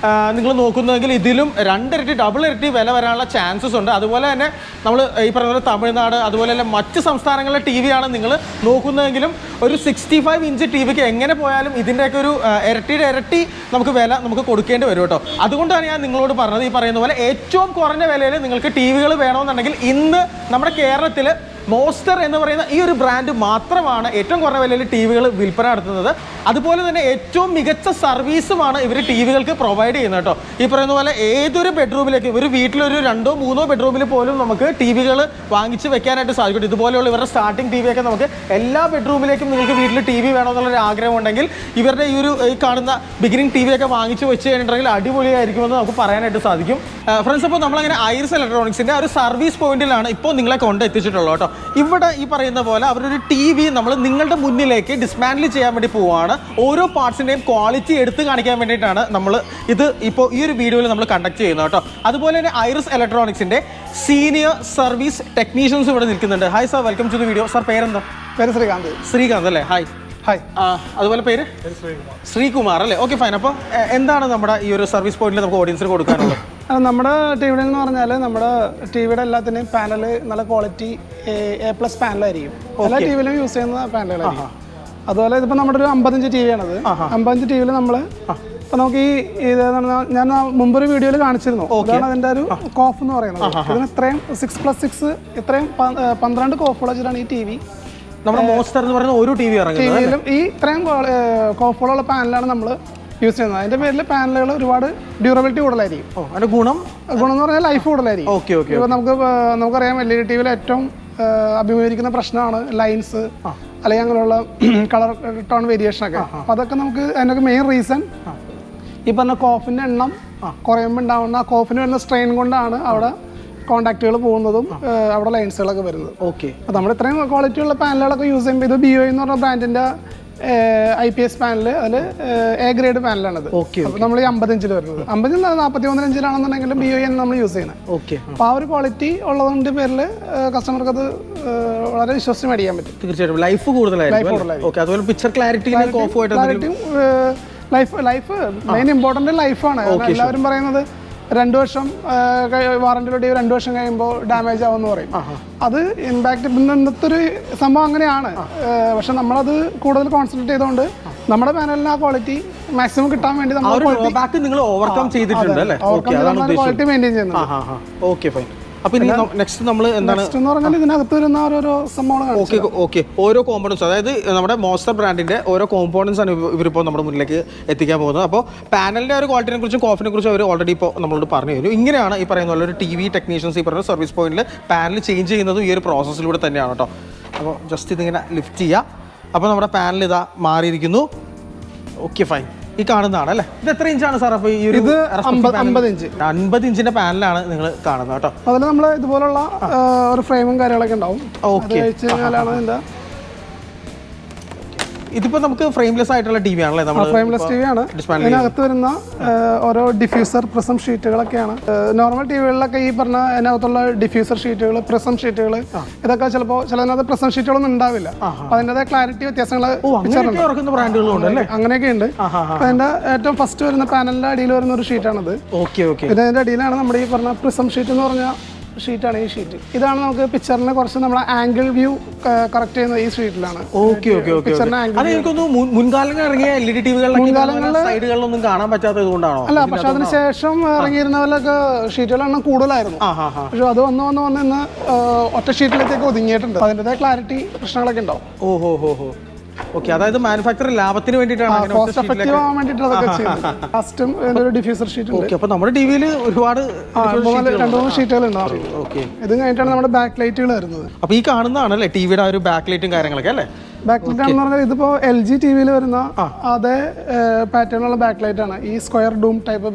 നിങ്ങൾ നോക്കുന്നതെങ്കിൽ ഇതിലും 2 ഇരട്ടി, ഡബിൾ ഇരട്ടി വില വരാനുള്ള ചാൻസസ് ഉണ്ട്. അതുപോലെ തന്നെ നമ്മൾ ഈ പറയുന്ന പോലെ തമിഴ്നാട് അതുപോലെ തന്നെ മറ്റ് സംസ്ഥാനങ്ങളിലെ ടി വിയാണ് നിങ്ങൾ നോക്കുന്നതെങ്കിലും ഒരു 65 ഇഞ്ച് ടി വിക്ക് എങ്ങനെ പോയാലും ഇതിൻ്റെയൊക്കെ ഒരു ഇരട്ടിയുടെ ഇരട്ടി നമുക്ക് വില നമുക്ക് കൊടുക്കേണ്ടി വരും കേട്ടോ. അതുകൊണ്ടാണ് ഞാൻ നിങ്ങളോട് പറഞ്ഞത് ഈ പറയുന്ന പോലെ ഏറ്റവും കുറഞ്ഞ വിലയിൽ നിങ്ങൾക്ക് ടി വികൾ വേണമെന്നുണ്ടെങ്കിൽ ഇന്ന് നമ്മുടെ കേരളത്തിൽ മോസ്റ്റർ എന്ന് പറയുന്ന ഈ ഒരു ബ്രാൻഡ് മാത്രമാണ് ഏറ്റവും കുറഞ്ഞ വിലയിൽ ടി വികൾ വിൽപ്പന നടത്തുന്നത്. അതുപോലെ തന്നെ ഏറ്റവും മികച്ച സർവീസുമാണ് ഇവർ ടി വികൾക്ക് പ്രൊവൈഡ് ചെയ്യുന്നത് കേട്ടോ. ഈ പറയുന്ന പോലെ ഏതൊരു ബെഡ്റൂമിലേക്ക്, ഒരു വീട്ടിലൊരു 2-3 ബെഡ്റൂമിൽ പോലും നമുക്ക് ടി വികൾ വാങ്ങിച്ച് വെക്കാനായിട്ട് സാധിക്കും. ഇതുപോലെയുള്ള ഇവരുടെ സ്റ്റാർട്ടിംഗ് ടി വിയൊക്കെ നമുക്ക് എല്ലാ ബെഡ്റൂമിലേക്കും നിങ്ങൾക്ക് വീട്ടിൽ ടി വി വേണമെന്നുള്ളൊരു ആഗ്രഹം ഉണ്ടെങ്കിൽ ഇവരുടെ ഈ കാണുന്ന ബിഗിനിങ് ടി വിയൊക്കെ വാങ്ങിച്ച് വെച്ച് കഴിഞ്ഞിട്ടുണ്ടെങ്കിൽ അടിപൊളിയായിരിക്കുമെന്ന് നമുക്ക് പറയാനായിട്ട് സാധിക്കും. ഫ്രണ്ട്സ്, അപ്പോൾ നമ്മളങ്ങനെ ഐറിസ് ഇലക്ട്രോണിക്സിൻ്റെ ഒരു സർവീസ് പോയിന്റിലാണ് ഇപ്പോൾ നിങ്ങളെ കൊണ്ട് എത്തിച്ചിട്ടുള്ളത് കേട്ടോ. ഇവിടെ ഈ പറയുന്ന പോലെ അവരൊരു ടി വി നമ്മൾ നിങ്ങളുടെ മുന്നിലേക്ക് ഡിസ്മാൻഡിൽ ചെയ്യാൻ വേണ്ടി പോവുകയാണ്. ഓരോ പാർട്സിൻ്റെയും ക്വാളിറ്റി എടുത്ത് കാണിക്കാൻ വേണ്ടിയിട്ടാണ് നമ്മൾ ഇത് ഇപ്പോൾ ഈ ഒരു വീഡിയോയിൽ നമ്മൾ കണ്ടക്ട് ചെയ്യുന്നത് കേട്ടോ. അതുപോലെ തന്നെ ഐറിസ് ഇലക്ട്രോണിക്സിൻ്റെ സീനിയർ സർവീസ് ടെക്നീഷ്യൻസ് ഇവിടെ നിൽക്കുന്നുണ്ട്. Hi sir, welcome to the video. Sir പേരെന്താ? പേര് ശ്രീകാന്ത്. ശ്രീകാന്ത് അല്ലേ? ഹായ്. അതുപോലെ പേര് ശ്രീകുമാർ അല്ലേ? Okay fine. അപ്പോൾ എന്താണ് നമ്മുടെ ഈ ഒരു സർവീസ് പോയിന്റിൽ നമുക്ക് ഓഡിയൻസിന് കൊടുക്കാനുള്ളത്? നമ്മുടെ ടി വിയുടെ എന്ന് പറഞ്ഞാൽ നമ്മുടെ ടി വിയുടെ എല്ലാത്തിൻ്റെയും പാനൽ നല്ല ക്വാളിറ്റി A+ പാനലായിരിക്കും. എല്ലാ ടി വിയിലും യൂസ് ചെയ്യുന്ന പാനലുകളായിരിക്കും. അതുപോലെ ഇതിപ്പോൾ നമ്മുടെ ഒരു 50 ടി വി ആണത്. 50 ടി വിയിൽ നമ്മൾ ഇപ്പം നമുക്ക് ഇത് ഞാൻ മുമ്പൊരു വീഡിയോയിൽ കാണിച്ചിരുന്നു. അതാണ് അതിൻ്റെ ഒരു കോഫ് എന്ന് പറയുന്നത്. ഇതിന് ഇത്രയും 6+6 ഇത്രയും 12 കോഫുകൾ വെച്ചിട്ടാണ് ഈ ടി വി നമ്മുടെ മോസ്റ്റർ എന്ന് പറയുന്ന ഒരു ടി വിയിലും ഈ ഇത്രയും കോഫുകളുള്ള പാനലാണ് നമ്മൾ യൂസ് ചെയ്യുന്നത്. അതിന്റെ പേരിൽ പാനലുകൾ ഒരുപാട് ഡ്യൂറബിലിറ്റി കൂടുതലായിരിക്കും. അതിന്റെ ഗുണം എന്ന് പറഞ്ഞാൽ ലൈഫ് കൂടുതലായിരിക്കും. ഇപ്പോൾ നമുക്കറിയാം LED ടി വിയിൽ ഏറ്റവും അഭിമുഖീകരിക്കുന്ന പ്രശ്നമാണ് ലൈൻസ് അല്ലെങ്കിൽ അങ്ങനെയുള്ള കളർ ടോൺ വേരിയേഷൻ ഒക്കെ. അപ്പോൾ അതൊക്കെ നമുക്ക് അതിനൊക്കെ മെയിൻ റീസൺ ഈ പറഞ്ഞ കോഫിന്റെ എണ്ണം കുറയുമ്പോൾ ഉണ്ടാവുന്ന ആ കോഫിന് വരുന്ന സ്ട്രെയിൻ കൊണ്ടാണ് അവിടെ കോൺടാക്റ്റുകൾ പോകുന്നതും അവിടെ ലൈൻസുകളൊക്കെ വരുന്നത്. അപ്പോൾ നമ്മൾ ഇത്രയും ക്വാളിറ്റി ഉള്ള പാനലുകളൊക്കെ യൂസ് ചെയ്യുമ്പോൾ ഇത് BOE എന്ന് പറഞ്ഞ ബ്രാൻഡിന്റെ IPS പാനൽ, അതിൽ A ഗ്രേഡ് പാനലാണത്. അപ്പോൾ നമ്മൾ ഈ 50 ഇഞ്ചിൽ വരുന്നത് 50 41 ഇഞ്ചിലാണെന്നുണ്ടെങ്കിലും BOE നമ്മൾ യൂസ് ചെയ്യണം. അപ്പോൾ ആ ഒരു ക്വാളിറ്റി ഉള്ളതിന്റെ പേരിൽ കസ്റ്റമർക്ക് അത് വളരെ വിശ്വസിച്ച് മേടിക്കാൻ പറ്റും. തീർച്ചയായിട്ടും ലൈഫ് കൂടുതലായിരിക്കും. അതുപോലെ picture clarity life main important ലൈഫാണ്. എല്ലാവരും പറയുന്നത് 2 വർഷം വാറന്റിയുടെ 2 വർഷം കഴിയുമ്പോൾ ഡാമേജ് ആവുമെന്ന് പറയും. അത് ഇമ്പാക്ട് ഇന്നത്തെ ഒരു സംഭവം അങ്ങനെയാണ്. പക്ഷെ നമ്മളത് കൂടുതൽ കോൺസെൻട്രേറ്റ് ചെയ്തുകൊണ്ട് നമ്മുടെ പാനലിന് ആ ക്വാളിറ്റി മാക്സിമം കിട്ടാൻ വേണ്ടി നമ്മൾ ക്വാളിറ്റി മെയിൻറ്റെയിൻ ചെയ്യുന്നുണ്ട്. അപ്പോൾ ഇനി നെക്സ്റ്റ് നമ്മൾ എന്താണ് എന്ന് പറഞ്ഞാൽ ഇതിനകത്ത് വരുന്ന ഓരോ സംഭവങ്ങൾ ഓരോ കോമ്പോണൻസ്, അതായത് നമ്മുടെ മോസ്റ്റർ ബ്രാൻഡിന്റെ ഓരോ കോമ്പോണൻസ് ആണ് ഇവരിപ്പോൾ നമ്മുടെ മുന്നിലേക്ക് എത്തിക്കാൻ പോകുന്നത്. അപ്പോൾ പാനലിന്റെ ഒരു ക്വാളിറ്റിനെ കുറിച്ചും കോഫിനെ കുറിച്ചും അവർ ഓൾറെഡി ഇപ്പോൾ നമ്മളോട് പറഞ്ഞു തരും. ഇങ്ങനെയാണ് ഈ പറയുന്ന പോലെ ഒരു ടി വി ടെക്നീഷ്യൻസ് ഈ പറയുന്ന സർവീസ് പോയിന്റിൽ പാനൽ ചേഞ്ച് ചെയ്യുന്നതും ഈ ഒരു പ്രോസസ്സിലൂടെ തന്നെയാണ് കേട്ടോ. അപ്പോൾ ജസ്റ്റ് ഇതിങ്ങനെ ലിഫ്റ്റ് ചെയ്യുക. അപ്പോൾ നമ്മുടെ പാനൽ ഇതാ മാറിയിരിക്കുന്നു. Okay fine. ഈ കാണുന്നതാണ് അല്ലേ? ഇത് എത്ര ഇഞ്ചാണ് സാർ? അപ്പോൾ ഈ ഒരു 50 ഇഞ്ച് 50 ഇഞ്ചിന്റെ പാനലാണ് നിങ്ങൾ കാണുന്നത് കേട്ടോ. അതിൽ നമ്മൾ ഇതുപോലുള്ള ഒരു ഫ്രെയിമും കാര്യങ്ങളൊക്കെ ഉണ്ടാവും. ഇതിപ്പോ നമുക്ക് ഫ്രെയിംലെസ് ആയിട്ടുള്ള ടി വി ആണല്ലേ? ഫ്രെയിംലെസ് ടി വി ആണ്. ഇതിനകത്ത് വരുന്ന ഓരോ ഡിഫ്യൂസർ പ്രിസം ഷീറ്റുകളൊക്കെയാണ്. നോർമൽ ടിവികളിലൊക്കെ ഈ പറഞ്ഞ അതിനകത്തുള്ള ഡിഫ്യൂസർ ഷീറ്റുകൾ, പ്രിസം ഷീറ്റുകൾ, ഇതൊക്കെ ചിലപ്പോൾ ചിലതിനകത്ത് പ്രിസം ഷീറ്റുകളൊന്നും ഉണ്ടാവില്ല. അപ്പൊ അതിൻ്റെതായ ക്ലാരിറ്റി വ്യത്യാസങ്ങൾ അങ്ങനെയൊക്കെ ഉണ്ട്. അതിന്റെ ഏറ്റവും ഫസ്റ്റ് വരുന്ന പാനലിന്റെ അടിയിൽ വരുന്ന ഒരു ഷീറ്റാണിത്. പിന്നെ അതിന്റെ അടിയിലാണ് നമ്മുടെ ഈ പറഞ്ഞ പ്രിസം ഷീറ്റ് എന്ന് പറഞ്ഞ ഷീറ്റാണ് ഈ ഷീറ്റ്. ഇതാണ് നമുക്ക് പിക്ചറിനെ കുറച്ച് നമ്മുടെ ആംഗിൾ വ്യൂ കറക്റ്റ് ചെയ്യുന്നത് ഈ ഷീറ്റിലാണ്. മുൻകാലങ്ങളിൽ ഇറങ്ങിയ LED ടിവികളിലെ സൈഡുകളിലൊന്നും കാണാൻ പറ്റാത്തത് കൊണ്ടാണോ? അല്ല, പക്ഷെ അതിനുശേഷം ഇറങ്ങിയിരുന്നവരൊക്കെ ഷീറ്റുകളുടെ എണ്ണം കൂടുതലായിരുന്നു. പക്ഷെ അത് വന്ന് ഇന്ന് ഒറ്റ ഷീറ്റിലേക്ക് ഒതുങ്ങിയിട്ടുണ്ട്. അതിൻ്റെതായ ക്ലാരിറ്റി പ്രശ്നങ്ങളൊക്കെ ഉണ്ടാവും. ഓക്കെ, അതായത് മാനുഫാക്ചർ ലാഭത്തിന് വേണ്ടിയിട്ടാണ് കോസ്റ്റ് എഫക്റ്റീവ് ആവാൻ വേണ്ടിയിട്ട് അതൊക്കെ ചെയ്യുന്നത്. ലാസ്റ്റും ഒരു ഡിഫ്യൂസർ ഷീറ്റ് ഉണ്ട്. അപ്പോൾ നമ്മുടെ ടിവിയിൽ ഒരുപാട് 2-3 ഷീറ്റുകൾ ഉണ്ടാവും. ഇത് കഴിഞ്ഞിട്ടാണ് നമ്മുടെ ബാക്ക് ലൈറ്റുകൾ വരുന്നത്. അപ്പോൾ ഈ കാണുന്നതാണല്ലേ ടിവിയുടെ ഒരു ബാക്ക് ലൈറ്റും കാര്യങ്ങളൊക്കെ അല്ലേ? ബാക്ക് ലൈറ്റ് ആണെന്ന് പറഞ്ഞാൽ ഇതിപ്പോ LG ടിവിയിൽ വരുന്ന അതേ പാറ്റേണുള്ള ബാക്ക് ലൈറ്റ് ആണ്. ഈ square dome type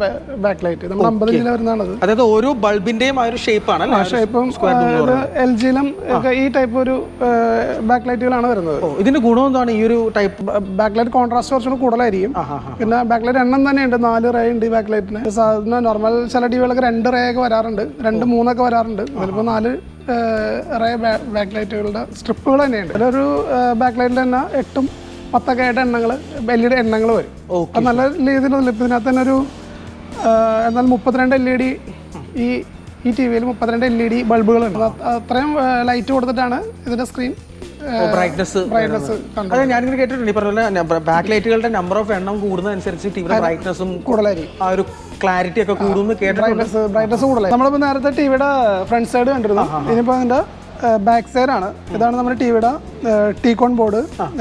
back light നമ്മുടെ 50 ഇഞ്ചിൽ വരുന്നതാണത്. അതായത് ഓരോ ബൾബിന്റെയും ആ ഒരു ഷേപ്പ് ആണ്. ഷേപ്പും LGയിലും ഈ ടൈപ്പ് ഒരു ബാക്ക് ലൈറ്റുകളാണ് വരുന്നത്. ഇതിന്റെ ഗുണം എന്താണ്? ഈ ഒരു ടൈപ്പ് ബാക്ക് ലൈറ്റ് കോൺട്രാസ്റ്റ് കുറച്ചുകൂടി കൂടുതലായിരിക്കും. പിന്നെ ബാക്ക് ലൈറ്റ് എണ്ണം തന്നെയുണ്ട്, 4 റേ ഉണ്ട് ഈ ബാക്ക് ലൈറ്റിന്. സാധാരണ നോർമൽ ചില ടിവികളൊക്കെ 2 റേ ഒക്കെ വരാറുണ്ട്, 2-3 ഒക്കെ വരാറുണ്ട്. അതിലിപ്പോൾ 4 റേ ബാക്ക് ലൈറ്റുകളുടെ സ്ട്രിപ്പുകൾ തന്നെയുണ്ട്. അതിലൊരു ബാക്ക് ലൈറ്റിൽ തന്നെ 8-10 ഒക്കെ ആയിട്ട് എണ്ണങ്ങൾ, LED എണ്ണങ്ങൾ വരും. അത് നല്ല രീതിയിലുള്ള ഇതിനകത്ത് തന്നെ ഒരു എന്നാൽ 32 LED ഈ ടി വിയിൽ 32 LED ബൾബുകളുണ്ട്. അത്രയും ലൈറ്റ് കൊടുത്തിട്ടാണ് ഇതിന്റെ സ്ക്രീൻ ബ്രൈറ്റ്നസ്. അതെ, ഞാനിങ്ങനെ കേട്ടിട്ടുണ്ട്. ഈ പറഞ്ഞ ബാക്ക് ലൈറ്റുകളുടെ നമ്പർ ഓഫ് എണ്ണം കൂടുന്നതനുസരിച്ച് ടിവിയുടെ ബ്രൈറ്റ്നസും കൂടുതലായിരിക്കും, ആ ഒരു ക്ലാരിറ്റി ഒക്കെ കൂടുന്നു കേട്ടിട്ടുണ്ട്. ബ്രൈറ്റ്നസ് കൂടുതലായി. നമ്മളിപ്പോൾ നേരത്തെ ടിവിയുടെ ഫ്രണ്ട് സൈഡ് കണ്ടിരുന്നു. ഇനിയിപ്പോൾ അതിന്റെ ബാക്ക് സൈഡ് ആണ്. ഇതാണ് നമ്മുടെ ടിവിയുടെ ടീകോൺ ബോർഡ്,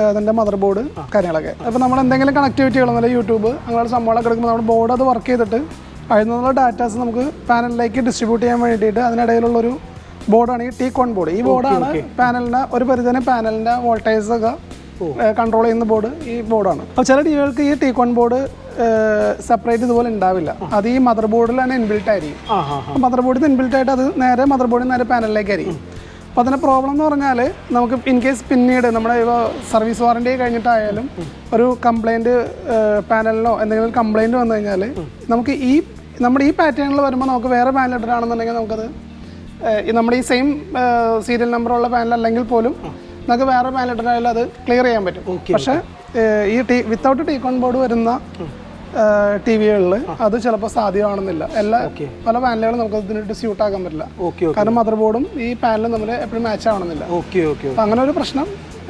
അതിന്റെ മദർ ബോർഡ് കാര്യങ്ങളൊക്കെ. അപ്പോൾ നമ്മൾ എന്തെങ്കിലും കണക്ടിവിറ്റികൾ യൂട്യൂബ് അങ്ങനെയുള്ള സംഭവങ്ങളൊക്കെ എടുക്കുമ്പോൾ നമ്മുടെ ബോർഡ് അത് വർക്ക് ചെയ്തിട്ട് അതിൽ നിന്നുള്ള ഡാറ്റാസ് നമുക്ക് പാനലിലേക്ക് ഡിസ്ട്രിബ്യൂട്ട് ചെയ്യാൻ വേണ്ടിയിട്ട് അതിനിടയിലുള്ളൊരു ബോർഡാണ് ഈ ടീകോൺ ബോർഡ്. ഈ ബോർഡാണ് പാനലിന്റെ ഒരു പരിധിന് പാനലിന്റെ വോൾട്ടേജ് ഒക്കെ കൺട്രോൾ ചെയ്യുന്ന ബോർഡ് ഈ ബോർഡാണ്. അപ്പോൾ ചില ടിവികൾക്ക് ഈ ടീകോൺ ബോർഡ് സെപ്പറേറ്റ് ഇതുപോലെ ഉണ്ടാവില്ല. അത് ഈ മദർ ബോർഡിൽ തന്നെ ഇൻബിൽട്ട് ആയിരിക്കും. മദർ ബോർഡിൽ ഇൻബിൽട്ട് ആയിട്ട് അത് നേരെ മദർ ബോർഡിൽ നേരെ പാനലിലേക്കായിരിക്കും. അപ്പോൾ അതിൻ്റെ പ്രോബ്ലം എന്ന് പറഞ്ഞാൽ നമുക്ക് ഇൻ കേസ് പിന്നീട് നമ്മുടെ സർവീസ് വാറണ്ടി കഴിഞ്ഞിട്ടായാലും ഒരു കംപ്ലൈൻറ്റ് പാനലിനോ എന്തെങ്കിലും കംപ്ലൈൻറ്റ് വന്നു കഴിഞ്ഞാൽ നമുക്ക് നമ്മുടെ ഈ പാറ്റേണിൽ വരുമ്പോൾ നമുക്ക് വേറെ പാനൽ ഇട്ടിട്ടാണെന്നുണ്ടെങ്കിൽ നമുക്കത് നമ്മുടെ ഈ സെയിം സീരിയൽ നമ്പറുള്ള പാനൽ അല്ലെങ്കിൽ പോലും നമുക്ക് വേറെ പാനൽ ഇട്ടിട്ടായാലും അത് ക്ലിയർ ചെയ്യാൻ പറ്റും. പക്ഷേ ഈ വിത്തൗട്ട് ടീകോൺ ബോർഡ് വരുന്ന ടി വികളിൽ അത് ചിലപ്പോൾ സാധ്യമാണെന്നില്ല. പല പാനലുകളും നമുക്ക് ഇതിനായിട്ട് സ്യൂട്ട് ആക്കാൻ പറ്റില്ല. കാരണം മദർ ബോർഡും ഈ പാനലും തമ്മിൽ എപ്പോഴും മാച്ച് ആവണമെന്നില്ല. അപ്പം അങ്ങനെ ഒരു പ്രശ്നം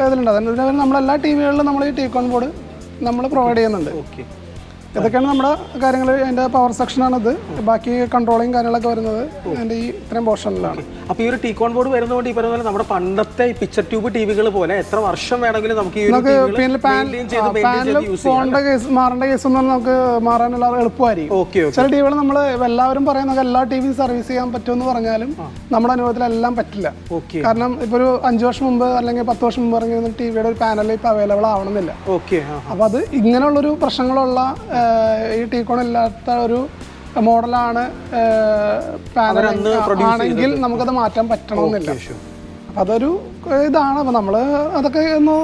ഇതിലുണ്ട്. അതിന് നമ്മളെല്ലാ ടി വികളിലും നമ്മൾ ഈ ടീകോൺ ബോർഡ് നമ്മൾ പ്രൊവൈഡ് ചെയ്യുന്നുണ്ട്. ഇതൊക്കെയാണ് നമ്മുടെ കാര്യങ്ങൾ. അതിൻ്റെ പവർ സെക്ഷനാണിത്. ബാക്കി കൺട്രോളിങ് കാര്യങ്ങളൊക്കെ വരുന്നത് അതിൻ്റെ ഈ ഇത്രയും പോർഷനിലാണ്. അപ്പോൾ ഈ ഒരു ടീകോൺ ബോർഡ് വരുന്നതുകൊണ്ട് ഈ പറയുന്ന പോലെ നമ്മുടെ പണ്ടത്തെ പിക്ചർ ട്യൂബ് ടിവികൾ പോലെ എത്ര വർഷം വേണമെങ്കിലും നമുക്ക് പോകേണ്ട കേസ് മാറേണ്ട കേസ് ഒന്നും നമുക്ക് മാറാനുള്ള എളുപ്പമായിരിക്കും. ചില ടിവികൾ നമ്മൾ എല്ലാവരും പറയുന്നത് എല്ലാ ടിവിയും സർവീസ് ചെയ്യാൻ പറ്റുമെന്ന് പറഞ്ഞാലും നമ്മുടെ അനുഭവത്തിൽ എല്ലാം പറ്റില്ല. കാരണം ഇപ്പോൾ ഒരു 5 വർഷം മുമ്പ് അല്ലെങ്കിൽ 10 വർഷം മുമ്പ് ഇറങ്ങിയിരുന്ന ടിവിയുടെ ഒരു പാനൽ ഇപ്പോൾ അവൈലബിൾ ആവണമെന്നില്ല. അപ്പോൾ അത് ഇങ്ങനെയുള്ളൊരു പ്രശ്നങ്ങളുള്ള ഈ ടീകോൺ ഇല്ലാത്ത ഒരു മോഡലാണ് പാനൽ ആണെങ്കിൽ നമുക്കത് മാറ്റാൻ പറ്റണമെന്നില്ല. അതൊരു ഇതാണ്. അപ്പോൾ നമ്മൾ അതൊക്കെ ഒന്ന്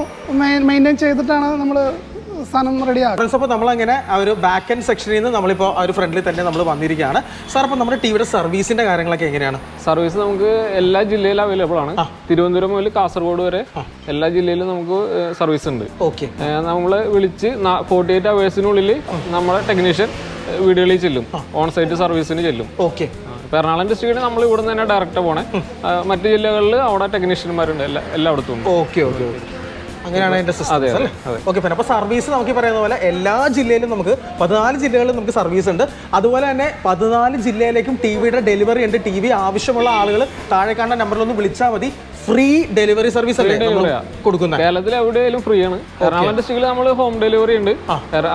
മെയിൻറ്റെയിൻ ചെയ്തിട്ടാണ് നമ്മൾ സാധനം റെഡിയാക്കും. അപ്പോൾ നമ്മളങ്ങനെ ആ ഒരു ബാക്ക് എൻഡ് സെക്ഷനിൽ നിന്ന് നമ്മളിപ്പോൾ ആ ഒരു ഫ്രണ്ടിൽ തന്നെ നമ്മൾ വന്നിരിക്കുകയാണ്. സാർ, അപ്പോൾ നമ്മുടെ ടിവിയുടെ സർവീസിൻ്റെ കാര്യങ്ങളൊക്കെ എങ്ങനെയാണ്? സർവീസ് നമുക്ക് എല്ലാ ജില്ലയിലും അവൈലബിൾ ആണ്. തിരുവനന്തപുരം മുതൽ കാസർഗോഡ് വരെ എല്ലാ ജില്ലയിലും നമുക്ക് സർവീസ് ഉണ്ട്. നമ്മൾ വിളിച്ച് 48 അവേഴ്സിനുള്ളിൽ നമ്മുടെ ടെക്നീഷ്യൻ വീടുകളിൽ ചെല്ലും, ഓൺ സൈറ്റ് സർവീസിന് ചെല്ലും. എറണാകുളം ഡിസ്ട്രിക്റ്റിൽ നമ്മൾ ഇവിടെ നിന്ന് തന്നെ ഡയറക്റ്റ് പോണേ. മറ്റു ജില്ലകളിൽ അവിടെ ടെക്നീഷ്യന്മാരുണ്ട്, എല്ലായിടത്തും ഉണ്ട്. അങ്ങനെയാണ് അതിൻ്റെ സിസ്റ്റം അല്ലേ? ഓക്കെ. പിന്നെ അപ്പോൾ സർവീസ് നമുക്ക് പറയുന്ന പോലെ എല്ലാ ജില്ലയിലും നമുക്ക് 14 ജില്ലകളിലും നമുക്ക് സർവീസ് ഉണ്ട്. അതുപോലെ തന്നെ 14 ജില്ലയിലേക്കും ടിവിയുടെ ഡെലിവറി ഉണ്ട്. ടി വി ആവശ്യമുള്ള ആളുകൾ താഴെ കാണുന്ന നമ്പറിലൊന്ന് വിളിച്ചാൽ മതി. ഫ്രീ ഡെലിവറി സർവീസ് അല്ലേ കൊടുക്കുന്നത്? കേരളത്തിൽ എവിടെയായാലും ഫ്രീ ആണ്. എറണാകുളം ഡിസ്ട്രിക്റ്റിൽ നമ്മൾ ഹോം ഡെലിവറി ഉണ്ട്.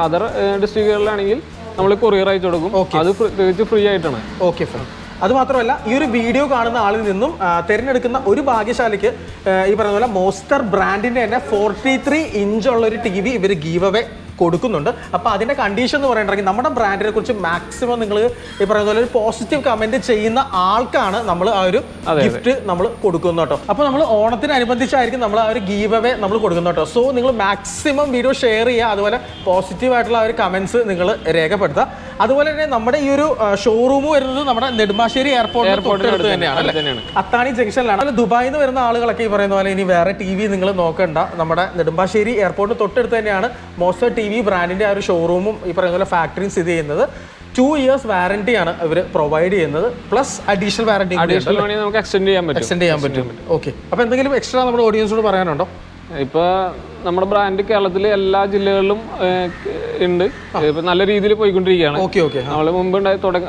അതർ ഡിസ്ട്രിക്റ്റുകളിലാണെങ്കിൽ നമ്മൾ കൊറിയർ അയച്ചു കൊടുക്കും. അത് തികച്ചും ഫ്രീ ആയിട്ടാണ്. ഓക്കെ. അതുമാത്രമല്ല, ഈ ഒരു വീഡിയോ കാണുന്ന ആളിൽ നിന്നും തിരഞ്ഞെടുക്കുന്ന ഒരു ഭാഗ്യശാലിക്ക് ഈ പറയുന്ന പോലെ മോസ്റ്റർ ബ്രാൻഡിന്റെ തന്നെ 43 ഇഞ്ചുള്ള ഒരു ടി വി ഇവർ ഗീവ് അവേ കൊടുക്കുന്നുണ്ട്. അപ്പോൾ അതിൻ്റെ കണ്ടീഷൻ എന്ന് പറയുന്നുണ്ടെങ്കിൽ നമ്മുടെ ബ്രാൻഡിനെ കുറിച്ച് മാക്സിമം നിങ്ങൾ ഈ പറയുന്ന പോലെ ഒരു പോസിറ്റീവ് കമൻറ്റ് ചെയ്യുന്ന ആൾക്കാണ് നമ്മൾ ആ ഒരു ഗിഫ്റ്റ് നമ്മൾ കൊടുക്കുന്നു കേട്ടോ. അപ്പോൾ നമ്മൾ ഓണത്തിനനുബന്ധിച്ചായിരിക്കും നമ്മൾ ആ ഒരു ഗീവ് അവേ നമ്മൾ കൊടുക്കുന്നു കേട്ടോ. സോ നിങ്ങൾ മാക്സിമം വീഡിയോ ഷെയർ ചെയ്യുക, അതുപോലെ പോസിറ്റീവായിട്ടുള്ള ആ ഒരു കമൻറ്റ്സ് നിങ്ങൾ രേഖപ്പെടുത്തുക. അതുപോലെ തന്നെ നമ്മുടെ ഈ ഒരു ഷോറൂം വരുന്നത് നമ്മുടെ നെടുമ്പാശ്ശേരി എയർപോർട്ടിനടുത്ത് തന്നെയാണ്, അത്താണി ജംഗ്ഷനിലാണ്. അതുപോലെ ദുബായിൽ നിന്ന് വരുന്ന ആളുകളൊക്കെ ഈ പറയുന്ന പോലെ ഇനി വേറെ TV നിങ്ങൾ നോക്കണ്ട, നമ്മുടെ നെടുമ്പാശ്ശേരി എയർപോർട്ടിന് തൊട്ടടുത്ത് തന്നെയാണ് മോസ്റ്റർ TV ബ്രാൻഡിന്റെ ആ ഒരു ഷോറൂമും ഈ പറയുന്ന പോലെ ഫാക്ടറിയും സ്ഥിതി ചെയ്യുന്നത്. 2 years വാറന്റിയാണ് ഇവർ പ്രൊവൈഡ് ചെയ്യുന്നത്, പ്ലസ് അഡീഷണൽ വാറന്റി നമുക്ക് എക്സ്റ്റെൻഡ് ചെയ്യാൻ പറ്റും. ഓക്കെ, അപ്പോൾ എന്തെങ്കിലും എക്സ്ട്രാ നമ്മുടെ ഓഡിയൻസോട് പറയാനുണ്ടോ? ഇപ്പൊ നമ്മുടെ ബ്രാൻഡ് കേരളത്തിലെ എല്ലാ ജില്ലകളിലും ഉണ്ട്, ഇപ്പൊ നല്ല രീതിയിൽ പോയിക്കൊണ്ടിരിക്കുകയാണ്. നമ്മള് മുമ്പ്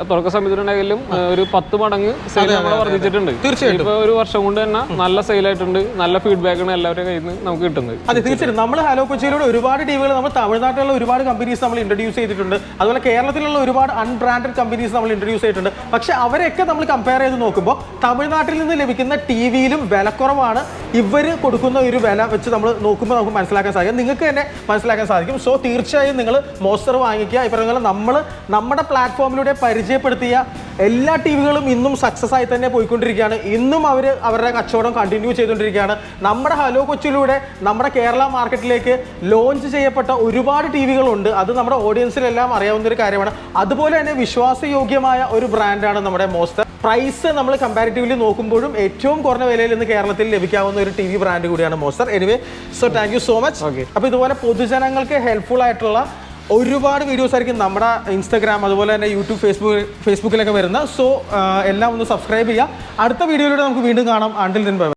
തുടക്ക സമയത്തുണ്ടെങ്കിലും ഒരു 10 മടങ്ങ് സെയിൽ നമ്മൾ വർദ്ധിച്ചിട്ടുണ്ട്. തീർച്ചയായിട്ടും ഇപ്പൊ ഒരു വർഷം കൊണ്ട് തന്നെ നല്ല സെയിൽ ആയിട്ടുണ്ട്, നല്ല ഫീഡ്ബാക്ക് ആണ് എല്ലാവരുടെ കയ്യിൽ നിന്ന് നമുക്ക് കിട്ടുന്നത്. അതെ, തീർച്ചയായിട്ടും നമ്മൾ ഹലോ കൊച്ചിയിലൂടെ ഒരുപാട് ടീമുകൾ നമ്മൾ തമിഴ്നാട്ടിലുള്ള ഒരുപാട് കമ്പനീസ് നമ്മൾ ഇൻട്രൊഡ്യൂസ് ചെയ്തിട്ടുണ്ട്, അതുപോലെ കേരളത്തിലുള്ള ഒരുപാട് അൺബ്രാൻഡഡ് കമ്പനീസ് നമ്മൾ ഇൻട്രൊഡ്യൂസ് ചെയ്തിട്ടുണ്ട്. പക്ഷെ അവരെയൊക്കെ നമ്മൾ കമ്പയർ ചെയ്ത് നോക്കുമ്പോൾ തമിഴ്നാട്ടിൽ നിന്ന് ലഭിക്കുന്ന ടിവിയിലും വിലക്കുറവാണ്. ഇവർ കൊടുക്കുന്ന ഒരു വില വെച്ച് നമ്മൾ നോക്കുമ്പോൾ നമുക്ക് മനസ്സിലാക്കാൻ സാധിക്കും, നിങ്ങൾക്ക് തന്നെ മനസ്സിലാക്കാൻ സാധിക്കും. സോ തീർച്ചയായും നിങ്ങൾ മോസ്റ്റർ വാങ്ങിക്കുക. ഈ പറയുന്ന നമ്മൾ നമ്മുടെ പ്ലാറ്റ്ഫോമിലൂടെ പരിചയപ്പെടുത്തിയ എല്ലാ ടിവികളും ഇന്നും സക്സസ് ആയി തന്നെ പോയിക്കൊണ്ടിരിക്കുകയാണ്. ഇന്നും അവരുടെ കച്ചവടം കണ്ടിന്യൂ ചെയ്തുകൊണ്ടിരിക്കുകയാണ്. നമ്മുടെ ഹലോ കൊച്ചിയിലൂടെ നമ്മുടെ കേരള മാർക്കറ്റിലേക്ക് ലോഞ്ച് ചെയ്യപ്പെട്ട ഒരുപാട് ടിവികളുണ്ട്. അത് നമ്മുടെ ഓഡിയൻസിലെല്ലാം അറിയാവുന്ന ഒരു കാര്യമാണ്. അതുപോലെ തന്നെ വിശ്വാസയോഗ്യമായ ഒരു ബ്രാൻഡാണ് നമ്മുടെ മോസ്റ്റർ. പ്രൈസ് നമ്മൾ കമ്പാരിറ്റീവ്ലി നോക്കുമ്പോഴും ഏറ്റവും കുറഞ്ഞ വിലയിൽ ഇന്ന് കേരളത്തിൽ ലഭിക്കാവുന്ന ഒരു TV ബ്രാൻഡ് കൂടിയാണ് മോസ്റ്റർ. Anyway, so thank you so much. അപ്പോൾ ഇതുപോലെ പൊതുജനങ്ങൾക്ക് ഹെൽപ്ഫുൾ ആയിട്ടുള്ള ഒരുപാട് വീഡിയോസ് ആയിരിക്കും നമ്മുടെ ഇൻസ്റ്റാഗ്രാം, അതുപോലെ തന്നെ യൂട്യൂബ്, ഫേസ്ബുക്കിലൊക്കെ വരുന്നത്. സോ എല്ലാം ഒന്ന് സബ്സ്ക്രൈബ് ചെയ്യുക. അടുത്ത വീഡിയോയിലൂടെ നമുക്ക് വീണ്ടും കാണാം. Until then bye.